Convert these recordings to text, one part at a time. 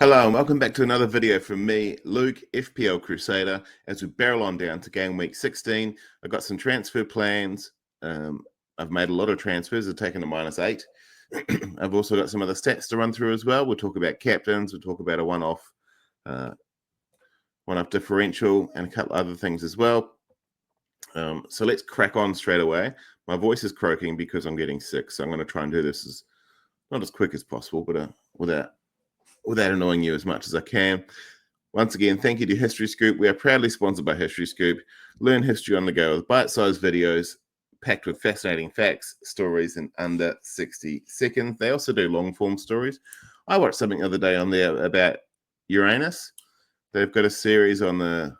Hello and welcome back to another video from me, Luke, FPL Crusader, as we barrel on down to game week 16. I've got some transfer plans. I've made a lot of transfers. I've taken a -8. I've also got some other stats to run through as well. We'll talk about captains. We'll talk about a one-off differential and a couple other things as well. So let's crack on straight away. My voice is croaking because I'm getting sick, so I'm going to try and do this as not as quick as possible, but without annoying you as much as I can. Once again, thank you to History Scoop. We are proudly sponsored by History Scoop. Learn history on the go with bite-sized videos packed with fascinating facts, stories in under 60 seconds. They also do long-form stories. I watched something the other day on there about Uranus. They've got a series on the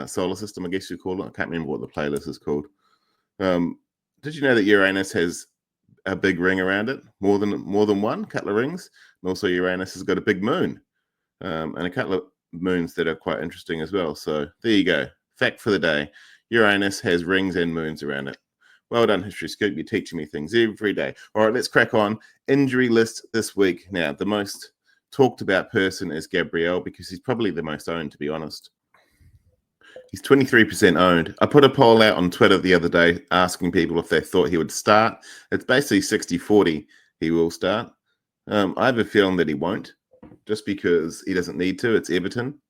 solar system, I guess you call it. I can't remember what the playlist is called. Did you know that Uranus has a big ring around it, more than one, couple of rings, and also Uranus has got a big moon, and a couple of moons that are quite interesting as well. So there you go, fact for the day: Uranus has rings and moons around it. Well done, History Scoop. You're teaching me things every day. All right, let's crack on. Injury list this week. Now, the most talked about person is Gabriel because he's probably the most owned, to be honest. He's 23% owned. I put a poll out on Twitter the other day asking people if they thought he would start. It's basically 60-40 he will start. I have a feeling that he won't, just because he doesn't need to. It's Everton.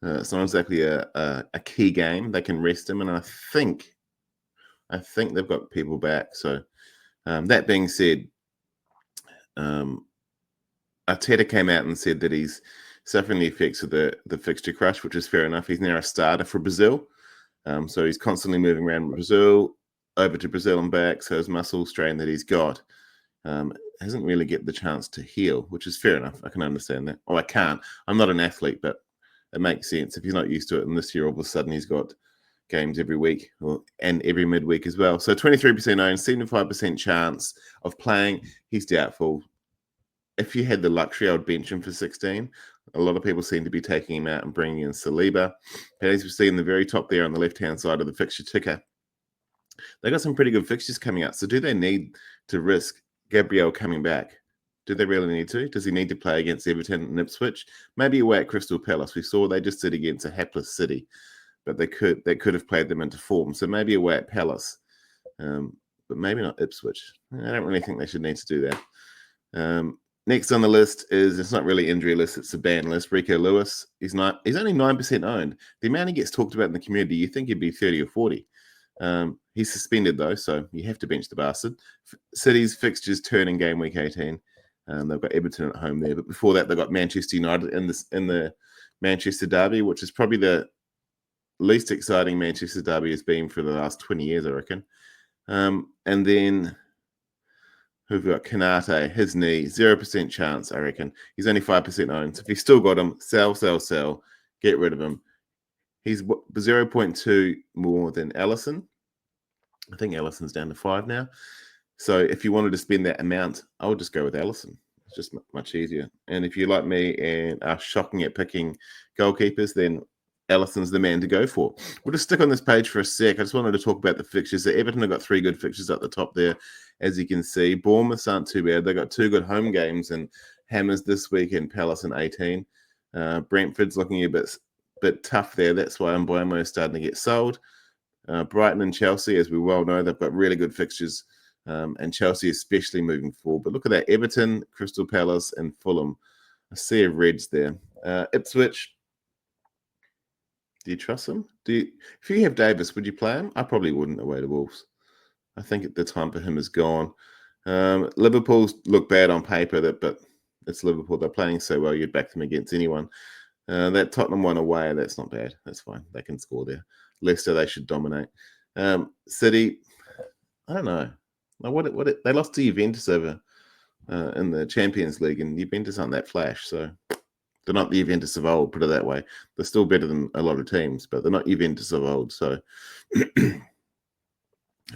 It's not exactly a key game. They can rest him, and I think they've got people back. So that being said, Arteta came out and said that he's suffering the effects of the fixture crush, which is fair enough. He's now a starter for Brazil. So he's constantly moving around Brazil, over to Brazil and back. So his muscle strain that he's got hasn't really get the chance to heal, which is fair enough. I can understand that. Oh, I can't. I'm not an athlete, but it makes sense. If he's not used to it, and this year all of a sudden he's got games every week and every midweek as well. So 23% owned, 75% chance of playing. He's doubtful. If you had the luxury, I would bench him for 16. A lot of people seem to be taking him out and bringing in Saliba. But as we see in the very top there on the left-hand side of the fixture ticker, they got some pretty good fixtures coming up. So do they need to risk Gabriel coming back? Do they really need to? Does he need to play against Everton and Ipswich? Maybe away at Crystal Palace. We saw they just did against a hapless City, but they could have played them into form. So maybe away at Palace, but maybe not Ipswich. I don't really think they should need to do that. Next on the list is, it's not really injury list, it's a ban list. Rico Lewis. He's only 9% owned. The amount he gets talked about in the community, you think he'd be 30 or 40. He's suspended though, so you have to bench the bastard. City's fixtures turn in game week 18. They've got Everton at home there, but before that they've got Manchester United in the Manchester derby, which is probably the least exciting Manchester derby has been for the last 20 years, I reckon. And then who've got Kanate, his knee, 0% chance, I reckon. He's only 5% owned. So if you've still got him, sell, get rid of him. He's 0.2 more than Alisson. I think Alisson's down to 5 now. So if you wanted to spend that amount, I would just go with Alisson. It's just much easier. And if you like me and are shocking at picking goalkeepers, then Alisson's the man to go for. We'll just stick on this page for a sec. I just wanted to talk about the fixtures. So Everton have got 3 good fixtures at the top there, as you can see. Bournemouth aren't too bad. They've got 2 good home games, and Hammers this week and Palace in 18. Brentford's looking a bit tough there. That's why Mbeumo is starting to get sold. Brighton and Chelsea, as we well know, they've got really good fixtures, and Chelsea especially moving forward. But look at that. Everton, Crystal Palace, and Fulham. A sea of reds there. Ipswich. Do you trust him? If you have Davis, would you play him? I probably wouldn't away to Wolves. I think the time for him is gone. Liverpool's look bad on paper, but it's Liverpool. They're playing so well, you'd back them against anyone. That Tottenham one away, that's not bad. That's fine. They can score there. Leicester, they should dominate. City, I don't know. They lost to Juventus over in the Champions League, and Juventus aren't that flash, so they're not the Juventus of old, put it that way. They're still better than a lot of teams, but they're not Juventus of old. So I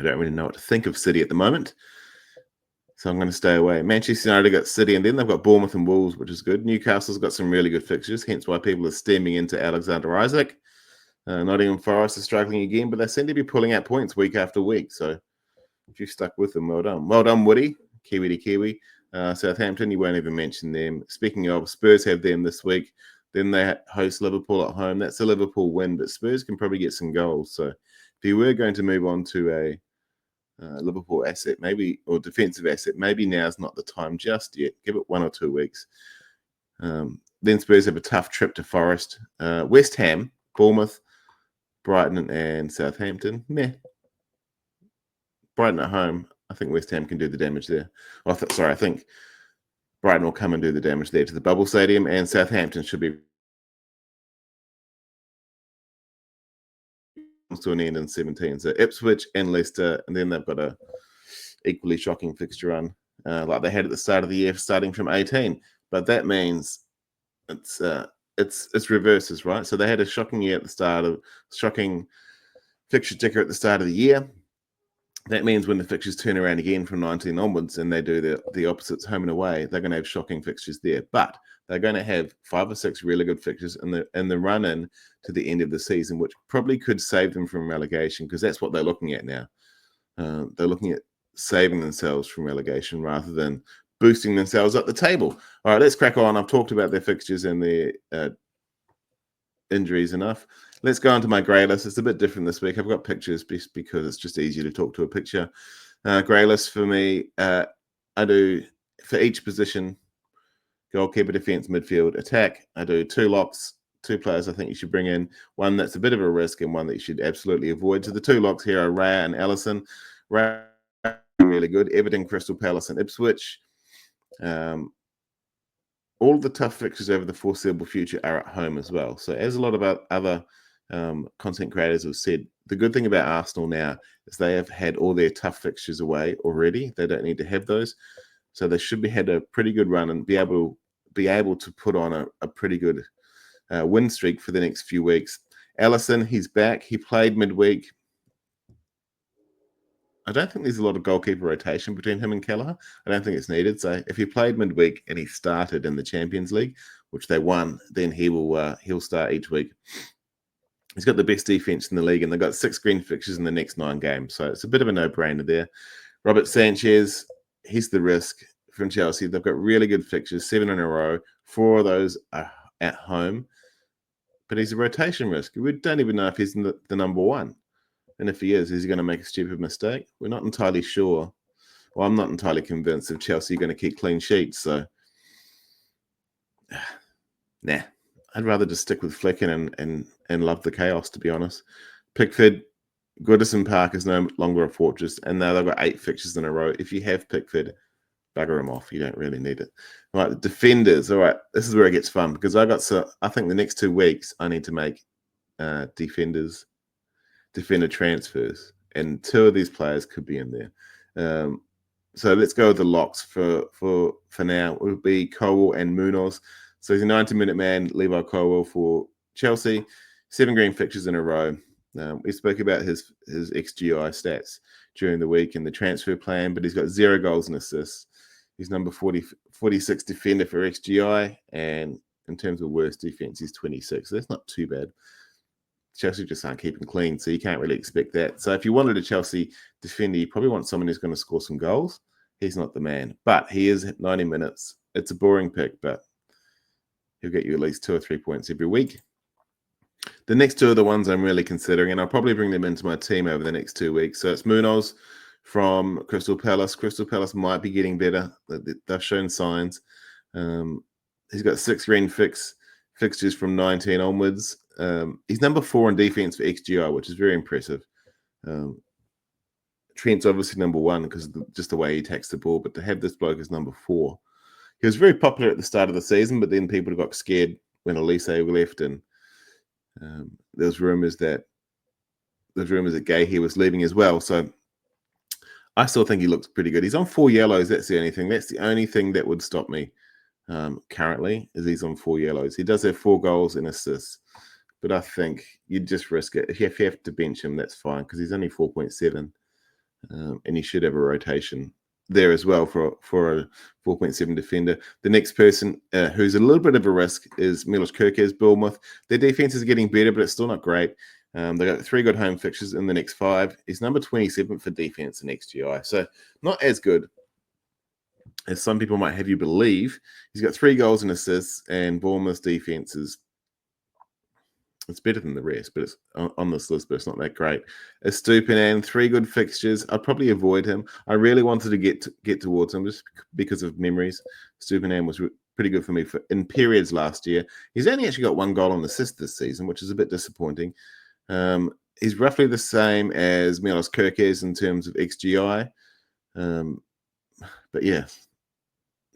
don't really know what to think of City at the moment. So I'm going to stay away. Manchester United got City, and then they've got Bournemouth and Wolves, which is good. Newcastle's got some really good fixtures, hence why people are stemming into Alexander Isak. Nottingham Forest are struggling again, but they seem to be pulling out points week after week. So if you've stuck with them, well done. Well done, Woody. Kiwi to Kiwi. Southampton, you won't even mention them. Speaking of, Spurs have them this week. Then they host Liverpool at home. That's a Liverpool win, but Spurs can probably get some goals. So if you were going to move on to a Liverpool asset, maybe, or defensive asset, maybe now's not the time just yet. Give it 1 or 2 weeks. Then Spurs have a tough trip to Forest, West Ham, Bournemouth, Brighton, and Southampton. Meh. Brighton at home. I think West Ham can do the damage there. I think Brighton will come and do the damage there to the Bubble Stadium, and Southampton should be to an end in 17. So Ipswich and Leicester, and then they've got a equally shocking fixture run like they had at the start of the year, starting from 18. But that means it's reverses, right? So they had a shocking fixture ticker at the start of the year. That means when the fixtures turn around again from 19 onwards and they do the opposites home and away, they're going to have shocking fixtures there. But they're going to have 5 or 6 really good fixtures in the run-in to the end of the season, which probably could save them from relegation, because that's what they're looking at now. They're looking at saving themselves from relegation rather than boosting themselves up the table. All right, let's crack on. I've talked about their fixtures and their injuries enough. Let's go on to my grey list. It's a bit different this week. I've got pictures because it's just easier to talk to a picture. Grey list for me, I do for each position: goalkeeper, defense, midfield, attack. I do 2 locks, 2 players I think you should bring in, one that's a bit of a risk and one that you should absolutely avoid. So the 2 locks here are Raya and Alisson. Raya really good. Everton, Crystal Palace, and Ipswich. All the tough fixtures over the foreseeable future are at home as well. So as a lot of other content creators have said, the good thing about Arsenal now is they have had all their tough fixtures away already. They don't need to have those. So they should be had a pretty good run and be able to put on a pretty good win streak for the next few weeks. Alisson, he's back. He played midweek. I don't think there's a lot of goalkeeper rotation between him and Kelleher. I don't think it's needed. So if he played midweek and he started in the Champions League, which they won, then he'll start each week. He's got the best defense in the league, and they've got 6 green fixtures in the next 9 games. So it's a bit of a no-brainer there. Robert Sanchez, he's the risk from Chelsea. They've got really good fixtures, 7 in a row. 4 of those are at home. But he's a rotation risk. We don't even know if he's the number 1. And if he is he going to make a stupid mistake? We're not entirely sure. Well, I'm not entirely convinced if Chelsea are going to keep clean sheets. So, nah. I'd rather just stick with Flecken and love the chaos, to be honest. Pickford, Goodison Park is no longer a fortress, and now they've got 8 fixtures in a row. If you have Pickford, bugger him off. You don't really need it. All right, defenders. All right, this is where it gets fun, because I think the next 2 weeks I need to make defender transfers, and 2 of these players could be in there. So let's go with the locks for now. It would be Colwill and Munoz. So he's a 90-minute man, Levi Colwill for Chelsea. 7 green fixtures in a row. We spoke about his XGI stats during the week in the transfer plan, but he's got 0 goals and assists. He's number 46 defender for XGI, and in terms of worst defense, he's 26. So that's not too bad. Chelsea just aren't keeping clean, so you can't really expect that. So if you wanted a Chelsea defender, you probably want someone who's going to score some goals. He's not the man, but he is at 90 minutes. It's a boring pick, but he'll get you at least 2 or 3 points every week. The next 2 are the ones I'm really considering, and I'll probably bring them into my team over the next 2 weeks. So it's Munoz from Crystal Palace. Crystal Palace might be getting better. They've shown signs. He's got 6 green fixtures from 19 onwards. He's number 4 in defense for XGI, which is very impressive. Trent's obviously number 1 because just the way he attacks the ball, but to have this bloke as number 4, he was very popular at the start of the season, but then people got scared when Elise left, and there's rumors that Gahey was leaving as well. So I still think he looks pretty good. He's on 4 yellows. That's the only thing. That's the only thing that would stop me currently, is he's on 4 yellows. He does have 4 goals and assists, but I think you'd just risk it. If you have to bench him, that's fine, because he's only 4.7, and you should have a rotation there as well for a 4.7 defender. The next person who's a little bit of a risk is Milos Kerkez, Bournemouth. Their defense is getting better, but it's still not great. They've got 3 good home fixtures in the next 5. He's number 27 for defense in XGI, so not as good. as some people might have you believe, he's got 3 goals and assists, and Bournemouth's defense is it's better than the rest, but it's on this list, but it's not that great. Estupiñán, 3 good fixtures. I'd probably avoid him. I really wanted to get towards him just because of memories. Estupiñán was pretty good for me in periods last year. He's only actually got 1 goal and assist this season, which is a bit disappointing. He's roughly the same as Milos Kerkez in terms of XGI. But yeah,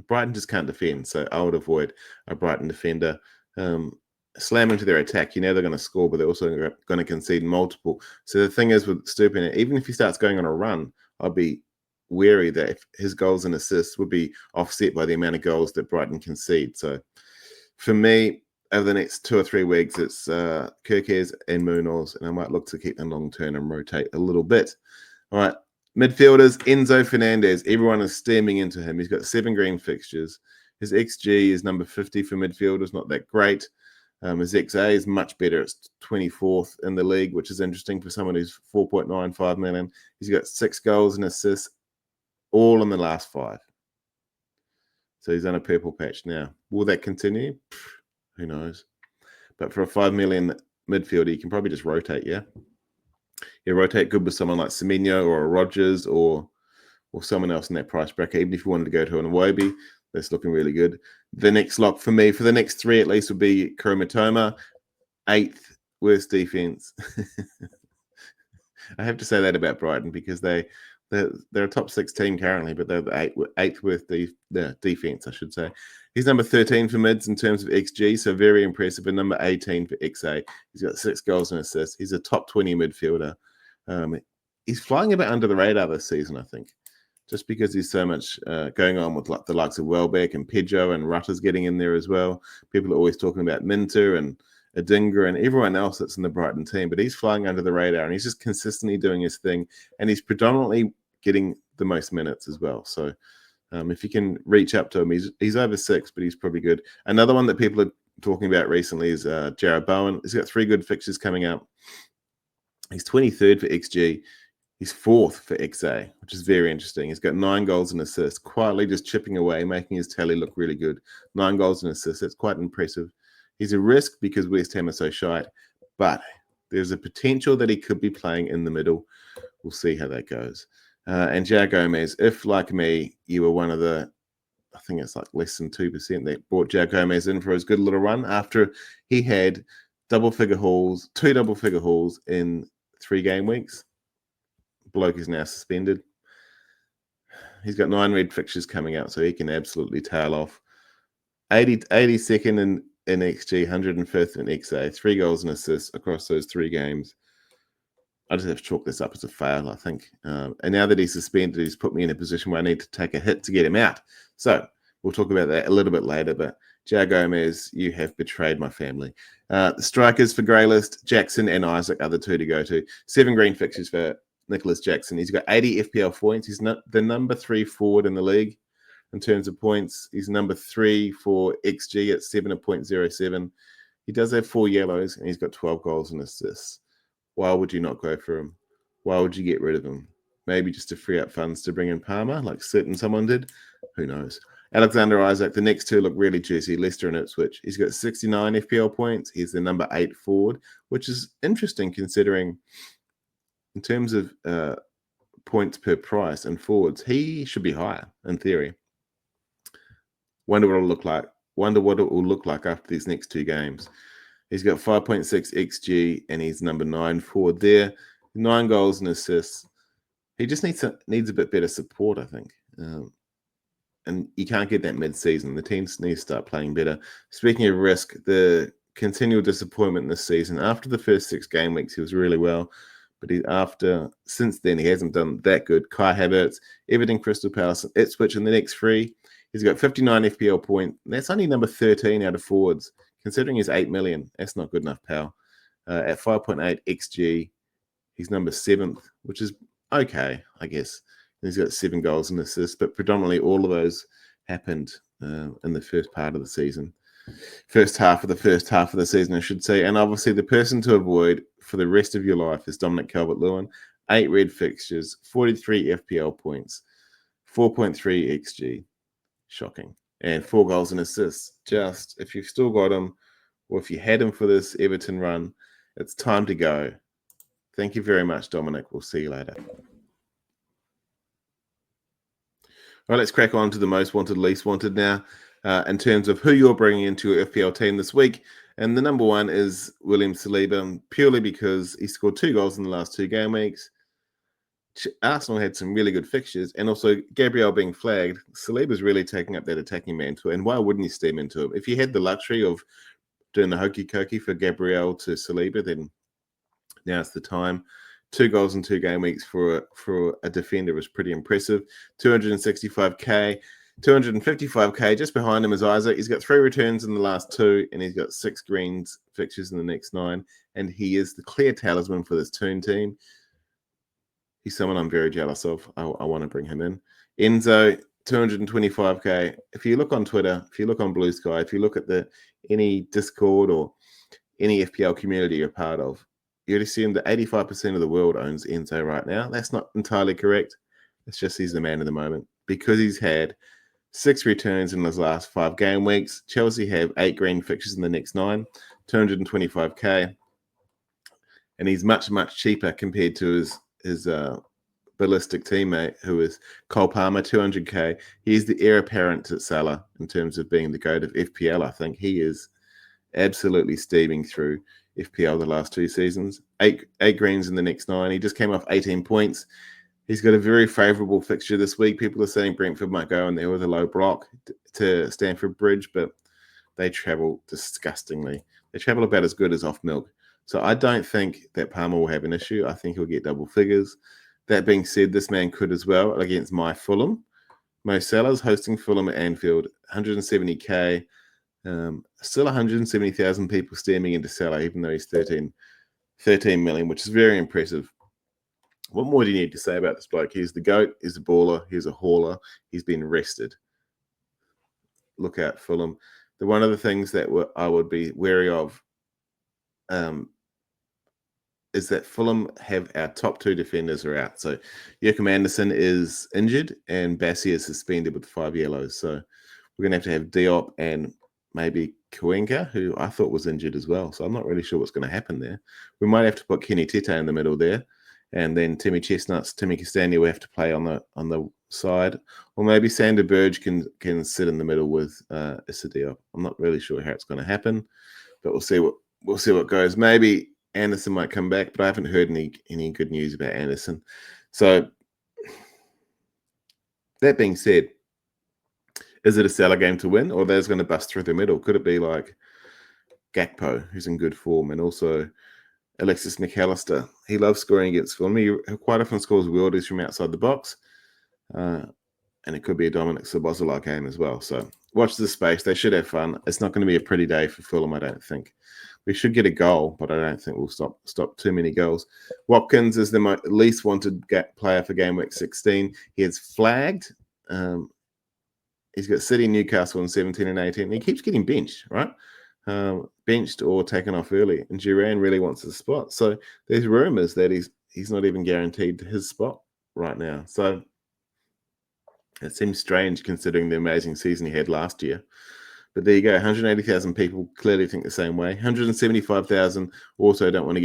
Brighton just can't defend, so I would avoid a Brighton defender. Slam into their attack, they're going to score, but they're also going to concede multiple. So the thing is with Estupiñán, even if he starts going on a run, I'll be wary that if his goals and assists would be offset by the amount of goals that Brighton concede. So for me, over the next 2 or 3 weeks, it's Kerkez and Munoz, and I might look to keep them long term and rotate a little bit. All right, midfielders, Enzo Fernandez. Everyone is steaming into him. He's got 7 green fixtures. His XG is number 50 for midfielders, not that great. His XA is much better. It's 24th in the league, which is interesting for someone who's 4.95 million. He's got 6 goals and assists, all in the last 5. So he's on a purple patch now. Will that continue? Who knows? But for a 5 million midfielder, you can probably just rotate, yeah? Yeah, rotate good with someone like Semenyo or a Rodgers or someone else in that price bracket. Even if you wanted to go to an Iwobi, that's looking really good. The next lock for me, for the next 3 at least, would be Kurumitoma, 8th worst defense. I have to say that about Brighton because they're a top 6 team currently, but they're the 8th worst defense, I should say. He's number 13 for mids in terms of XG, so very impressive. And number 18 for XA. He's got 6 goals and assists. He's a top 20 midfielder. He's flying a bit under the radar this season, I think, just because there's so much going on with the likes of Welbeck and Pedro and Rutter's getting in there as well. People are always talking about Minter and Adingra and everyone else that's in the Brighton team, but he's flying under the radar and he's just consistently doing his thing, and he's predominantly getting the most minutes as well. So if you can reach up to him, he's over 6, but he's probably good. Another one that people are talking about recently is Jarrod Bowen. He's got 3 good fixtures coming up. He's 23rd for XG. He's 4th for XA, which is very interesting. He's got 9 goals and assists, quietly just chipping away, making his tally look really good. 9 goals and assists. That's quite impressive. He's a risk because West Ham are so shite, but there's a potential that he could be playing in the middle. We'll see how that goes. And João Gomez, if like me, you were one of the, I think it's like less than 2% that brought João Gomez in for his good little run after he had 2 double-figure hauls in 3 game weeks. Bloke is now suspended. He's got 9 red fixtures coming out, so he can absolutely tail off. 82nd in XG, 105th in XA, 3 goals and assists across those 3 games. I just have to chalk this up as a fail, I think. And now that he's suspended, he's put me in a position where I need to take a hit to get him out. So we'll talk about that a little bit later. But João Gomez, you have betrayed my family. The strikers for Greylist, Jackson and Isaac are the 2 to go to. 7 green fixtures for Nicholas Jackson. He's got 80 FPL points. He's the number 3 forward in the league in terms of points. He's number 3 for XG at 7.07. He does have 4 yellows, and he's got 12 goals and assists. Why would you not go for him? Why would you get rid of him? Maybe just to free up funds to bring in Palmer, like someone did? Who knows? Alexander Isaac, the next 2 look really juicy, Leicester and Ipswich. He's got 69 FPL points. He's the number 8 forward, which is interesting considering in terms of points per price and forwards, he should be higher in theory. Wonder what it will look like after these next 2 games. He's got 5.6 XG, and he's number 9 forward there. 9 goals and assists. He just needs a bit better support, I think. And you can't get that mid-season. The teams need to start playing better. Speaking of risk, the continual disappointment this season. After the first 6 game weeks, he was really well. But since then, he hasn't done that good. Kai Havertz, Everton, Crystal Palace, and Ipswich in the next 3. He's got 59 FPL points. That's only number 13 out of forwards. Considering he's 8 million, that's not good enough, pal. At 5.8 XG, he's number 7th, which is okay, I guess. And he's got 7 goals and assists, but predominantly all of those happened in the first part of the season. First half of the season, I should say. And obviously, the person to avoid for the rest of your life is Dominic Calvert-Lewin. 8 red fixtures, 43 FPL points, 4.3 XG. Shocking. And 4 goals and assists. Just, if you've still got him, or if you had him for this Everton run, it's time to go. Thank you very much, Dominic. We'll see you later. All right, let's crack on to the most wanted, least wanted now, in terms of who you're bringing into your FPL team this week. And the number one is William Saliba, purely because he scored 2 goals in the last 2 game weeks. Arsenal had some really good fixtures, and also Gabriel being flagged. Saliba's really taking up that attacking mantle, and why wouldn't you steam into him? If you had the luxury of doing the hokey cokey for Gabriel to Saliba, then now's the time. 2 goals in 2 game weeks for a defender was pretty impressive. 265k, 255k. Just behind him is Isaac. He's got 3 returns in the last 2, and he's got 6 greens fixtures in the next 9. And he is the clear talisman for this Toon team. He's someone I'm very jealous of. I want to bring him in. Enzo, 225k. If you look on Twitter, if you look on Blue Sky, if you look at any Discord or any FPL community you're part of, you'd assume that 85% of the world owns Enzo right now. That's not entirely correct. It's just he's the man of the moment because he's had 6 returns in his last 5 game weeks. Chelsea have 8 green fixtures in the next 9, 225k. And he's much, much cheaper compared to his ballistic teammate, who is Cole Palmer, 200k. He's the heir apparent to Salah in terms of being the GOAT of FPL. I think he is absolutely steaming through FPL the last 2 seasons. 8 greens in the next 9. He just came off 18 points. He's got a very favourable fixture this week. People are saying Brentford might go in there with a low block to Stamford Bridge, but they travel disgustingly. They travel about as good as off milk. So I don't think that Palmer will have an issue. I think he'll get double figures. That being said, this man could as well against my Fulham. Mo Salah's hosting Fulham at Anfield, 170k. Still 170,000 people steaming into Salah, even though he's 13 million, which is very impressive. What more do you need to say about this bloke? He's the GOAT, he's a baller, he's a hauler, he's been rested. Look out, Fulham. One of the things that I would be wary of is that Fulham have our top 2 defenders are out. So Joachim Andersen is injured and Bassi is suspended with 5 yellows. So we're going to have Diop and maybe Cuenca, who I thought was injured as well. So I'm not really sure what's going to happen there. We might have to put Kenny Tete in the middle there. And then Timmy Castagne will have to play on the side. Or maybe Sander Berge can sit in the middle with Issa Diop. I'm not really sure how it's going to happen. But we'll see what goes. Maybe Anderson might come back, but I haven't heard any good news about Anderson. So that being said, is it a Salah game to win, or they're going to bust through the middle? Could it be like Gakpo, who's in good form, and also Alexis McAllister? He loves scoring against Fulham. He quite often scores worldies from outside the box. And it could be a Dominic Szoboszlai game as well. So watch this space. They should have fun. It's not going to be a pretty day for Fulham, I don't think. We should get a goal, but I don't think we'll stop too many goals. Watkins is the least wanted player for game week 16. He is flagged. He's got City, Newcastle in 17 and 18. He keeps getting benched, right? Benched or taken off early. And Duran really wants his spot. So there's rumors that he's not even guaranteed his spot right now. So it seems strange considering the amazing season he had last year. But there you go. 180,000 people clearly think the same way. 175,000 also don't want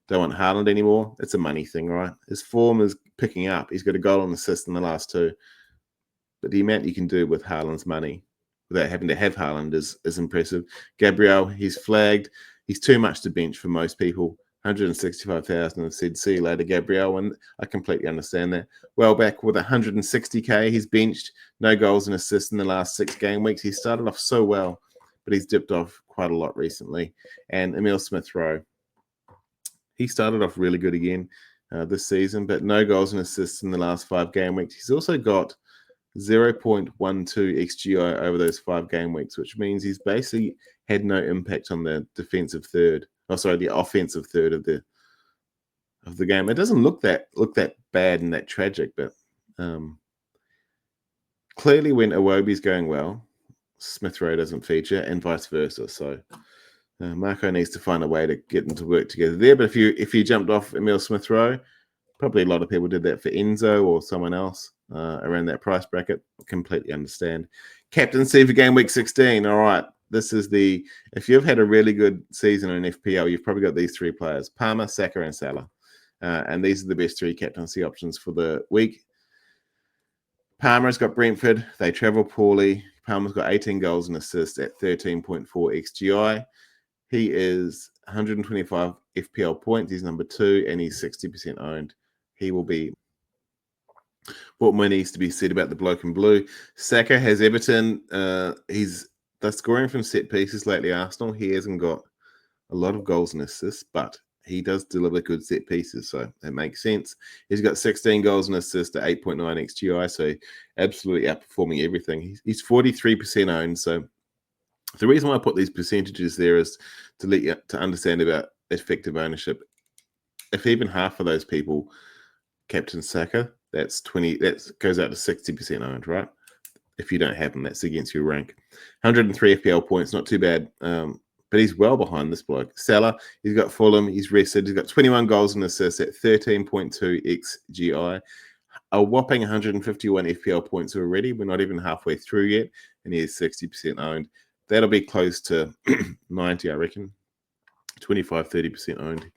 Haaland anymore. It's a money thing, right? His form is picking up. He's got a goal and assist in the last 2. But the amount you can do with Haaland's money without having to have Haaland is impressive. Gabriel, he's flagged. He's too much to bench for most people. 165,000 have said, see you later, Gabriel, and I completely understand that. Well, back with 160k, he's benched, no goals and assists in the last 6 game weeks. He started off so well, but he's dipped off quite a lot recently. And Emil Smith-Rowe, he started off really good again this season, but no goals and assists in the last 5 game weeks. He's also got 0.12 XGI over those 5 game weeks, which means he's basically had no impact on the defensive third. The offensive third of the game. It doesn't look that bad and that tragic, but clearly when Iwobi's going well, Smith-Rowe doesn't feature, and vice versa. So Marco needs to find a way to get them to work together there. But if you jumped off Emil Smith-Rowe, Probably a lot of people did that for Enzo or someone else around that price bracket. Completely understand. Captaincy for Game Week 16. All right. This is if you've had a really good season in FPL, you've probably got these 3 players: Palmer, Saka, and Salah. And these are the best 3 captaincy options for the week. Palmer's got Brentford. They travel poorly. Palmer's got 18 goals and assists at 13.4 XGI. He is 125 FPL points. He's number 2, and he's 60% owned. He will be what more needs to be said about the bloke in blue. Saka has Everton. They're scoring from set pieces lately, Arsenal. He hasn't got a lot of goals and assists, but he does deliver good set pieces, so that makes sense. He's got 16 goals and assists at 8.9 XGI, so absolutely outperforming everything. He's 43% owned, so the reason why I put these percentages there is to let you to understand about effective ownership. If even half of those people captain Saka, that's 20. That goes out to 60% owned, right? If you don't have him, that's against your rank. 103 FPL points, not too bad. But he's well behind this bloke. Salah, he's got Fulham, he's rested. He's got 21 goals and assists at 13.2 XGI. A whopping 151 FPL points already. We're not even halfway through yet, and he is 60% owned. That'll be close to 90, I reckon. 25, 30% owned.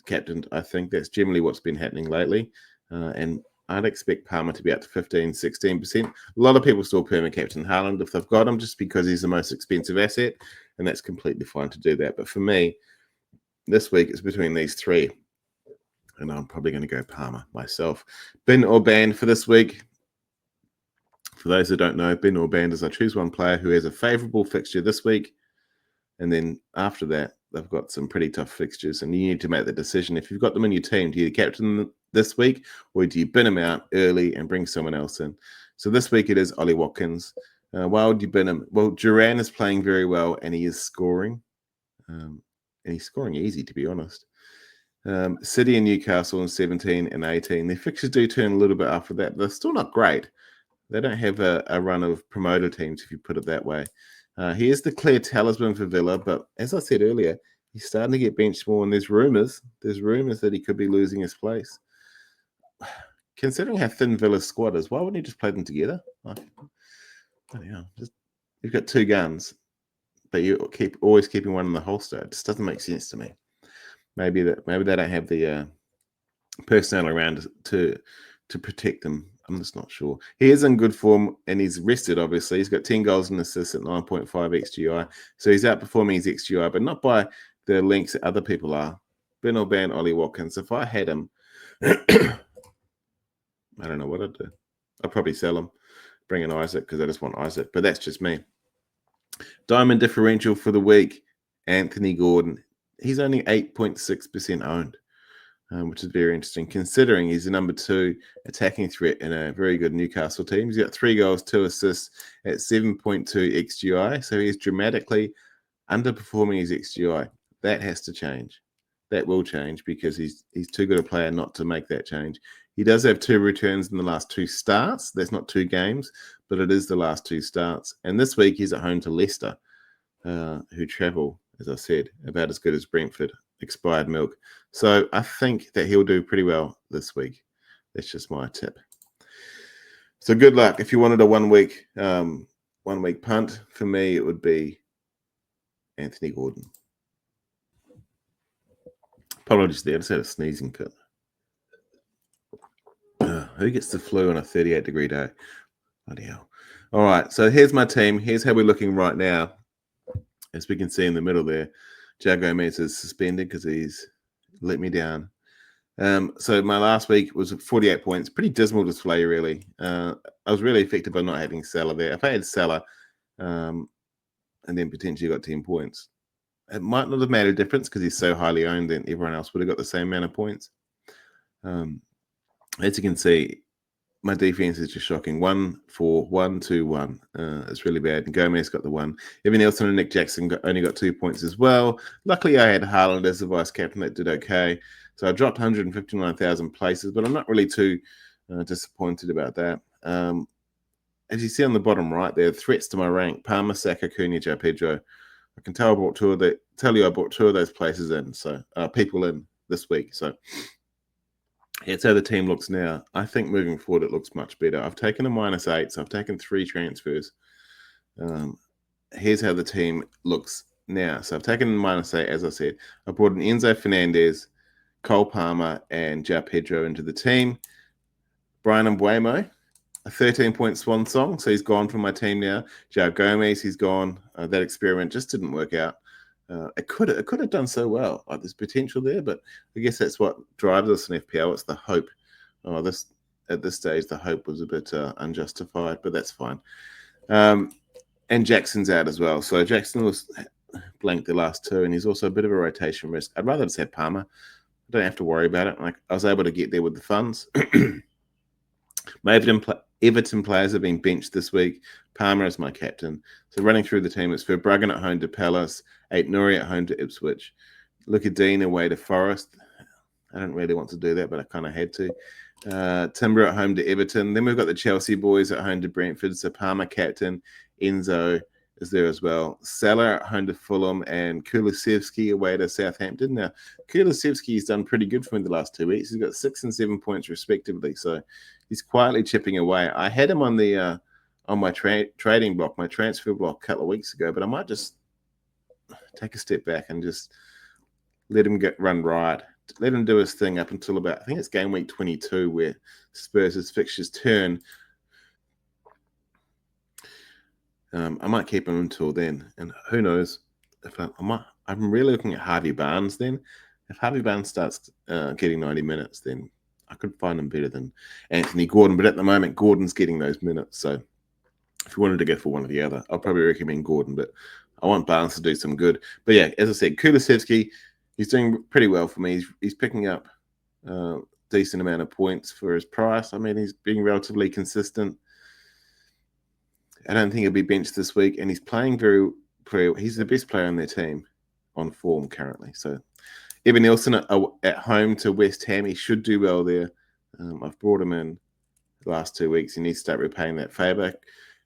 Captained, I think that's generally what's been happening lately. And I'd expect Palmer to be up to 15, 16%. A lot of people still perma captain Haaland if they've got him, just because he's the most expensive asset, and that's completely fine to do that. But for me, this week it's between these 3, and I'm probably going to go Palmer myself. Bin or ban for this week. For those that don't know, bin or ban is I choose one player who has a favourable fixture this week, and then after that, they've got some pretty tough fixtures, and you need to make the decision. If you've got them in your team, do you captain them this week, or do you bin them out early and bring someone else in? So this week it is Ollie Watkins. Why would you bin him? Well, Duran is playing very well, and he is scoring. And he's scoring easy, to be honest. City and Newcastle in 17 and 18. Their fixtures do turn a little bit after that. They're still not great. They don't have a run of promoter teams, if you put it that way. He is the clear talisman for Villa, but as I said earlier, he's starting to get benched more, and there's rumors that he could be losing his place. Considering how thin Villa's squad is, why wouldn't he just play them together? You've got 2 guns, but you always keeping one in the holster. It just doesn't make sense to me. Maybe they don't have the personnel around to protect them. I'm just not sure. He is in good form, and he's rested, obviously. He's got 10 goals and assists at 9.5 XGI. So he's outperforming his XGI, but not by the lengths that other people are. Bin or ban Ollie Watkins. If I had him, I don't know what I'd do. I'd probably sell him, bring in Isaac, because I just want Isaac. But that's just me. Diamond Differential for the week, Anthony Gordon. He's only 8.6% owned. Which is very interesting, considering he's the number 2 attacking threat in a very good Newcastle team. He's got 3 goals, 2 assists at 7.2 XGI, so he's dramatically underperforming his XGI. That has to change. That will change, because he's too good a player not to make that change. He does have 2 returns in the last 2 starts. That's not 2 games, but it is the last 2 starts. And this week he's at home to Leicester, who travel, as I said, about as good as Brentford. Expired milk. So I think that he'll do pretty well this week. That's just my tip. So good luck. If you wanted a one week punt, for me it would be Anthony Gordon. Apologies there. I just had a sneezing fit. Who gets the flu on a 38-degree day? Bloody hell. All right. So here's my team. Here's how we're looking right now. As we can see in the middle there, Joe Gomez is suspended because he's let me down. So my last week was 48 points. Pretty dismal display, really. I was really affected by not having Salah there. If I had Salah and then potentially got 10 points, it might not have made a difference because he's so highly owned that everyone else would have got the same amount of points. As you can see, my defense is just shocking. 1, 4, 1, 2, 1. It's really bad. And Gomez got the 1. Evan Nielsen and Nick Jackson only got 2 points as well. Luckily, I had Haaland as the vice captain. That did okay. So I dropped 159,000 places, but I'm not really too disappointed about that. As you see on the bottom right there, threats to my rank: Palmer, Saka, Cunha, Joe Pedro. I can tell I brought 2 of those places in. So people in this week. So Here's how the team looks now. I think moving forward, it looks much better. I've taken a -8, so I've taken 3 transfers. Here's how the team looks now. So I've taken -8, as I said. I brought in Enzo Fernandez, Cole Palmer, and João Pedro into the team. Brian Mbeumo, a 13-point swan song, so he's gone from my team now. João Gomez, he's gone. That experiment just didn't work out. It could have done so well. Like, there's potential there, but I guess that's what drives us in FPL. It's the hope. At this stage, the hope was a bit unjustified, but that's fine. And Jackson's out as well. So Jackson was blanked the last 2, and he's also a bit of a rotation risk. I'd rather just have Palmer. I don't have to worry about it. Like, I was able to get there with the funds. My Everton players have been benched this week. Palmer is my captain. So running through the team, it's Verbruggen at home to Palace, Aït-Nouri at home to Ipswich, Lucadine away to Forest. I don't really want to do that, but I kind of had to. Timber at home to Everton. Then we've got the Chelsea boys at home to Brentford. So Palmer captain, Enzo is there as well. Salah at home to Fulham, and Kulusevski away to Southampton. Now, Kulusevski's done pretty good for me the last 2 weeks. He's got 6 and 7 points respectively. So he's quietly chipping away. I had him on the on my trading block, my transfer block a couple of weeks ago, but I might just take a step back and just let him run riot. Let him do his thing up until about, I think it's game week 22, where Spurs' fixtures turn. I might keep him until then, and who knows if I'm really looking at Harvey Barnes then. If Harvey Barnes starts getting 90 minutes, then I could find him better than Anthony Gordon. But at the moment, Gordon's getting those minutes. So if you wanted to go for one or the other, I'll probably recommend Gordon. But I want Barnes to do some good. But yeah, as I said, Kulusevski, he's doing pretty well for me. He's picking up a decent amount of points for his price. I mean, he's being relatively consistent. I don't think he'll be benched this week, and he's playing very, very. He's the best player on their team on form currently. So Evan Nielsen at home to West Ham, he should do well there. I've brought him in the last 2 weeks. He needs to start repaying that favour.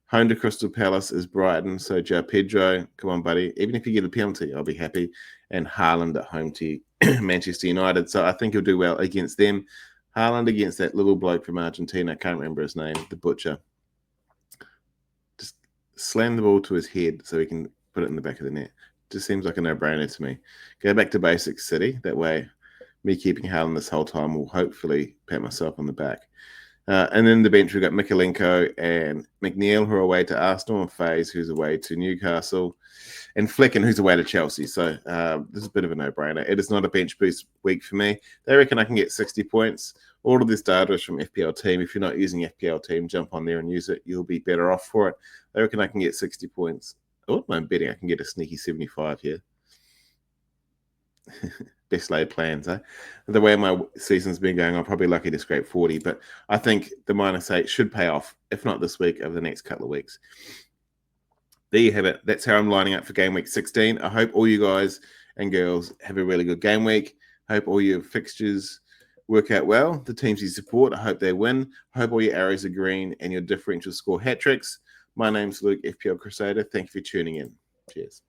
Home to Crystal Palace is Brighton. So João Pedro, come on, buddy. Even if you get a penalty, I'll be happy. And Haaland at home to Manchester United. So I think he'll do well against them. Haaland against that little bloke from Argentina. I can't remember his name, the butcher. Just slam the ball to his head so he can put it in the back of the net. Just seems like a no-brainer to me. Go back to basics, City. That way, me keeping Haaland this whole time will hopefully pat myself on the back. And then the bench, we've got Mikalenko and McNeil, who are away to Arsenal, and Faze, who's away to Newcastle, and Flecken, who's away to Chelsea. So this is a bit of a no-brainer. It is not a bench boost week for me. They reckon I can get 60 points. All of this data is from FPL Team. If you're not using FPL Team, jump on there and use it. You'll be better off for it. They reckon I can get 60 points. I wouldn't mind betting I can get a sneaky 75 here. Best laid plans, eh? The way my season's been going, I'm probably lucky to scrape 40, but I think the -8 should pay off, if not this week, over the next couple of weeks. There you have it. That's how I'm lining up for game week 16. I hope all you guys and girls have a really good game week. I hope all your fixtures work out well. The teams you support, I hope they win. I hope all your arrows are green and your differential score hat tricks. My name's Luke, FPL Crusader. Thank you for tuning in. Cheers.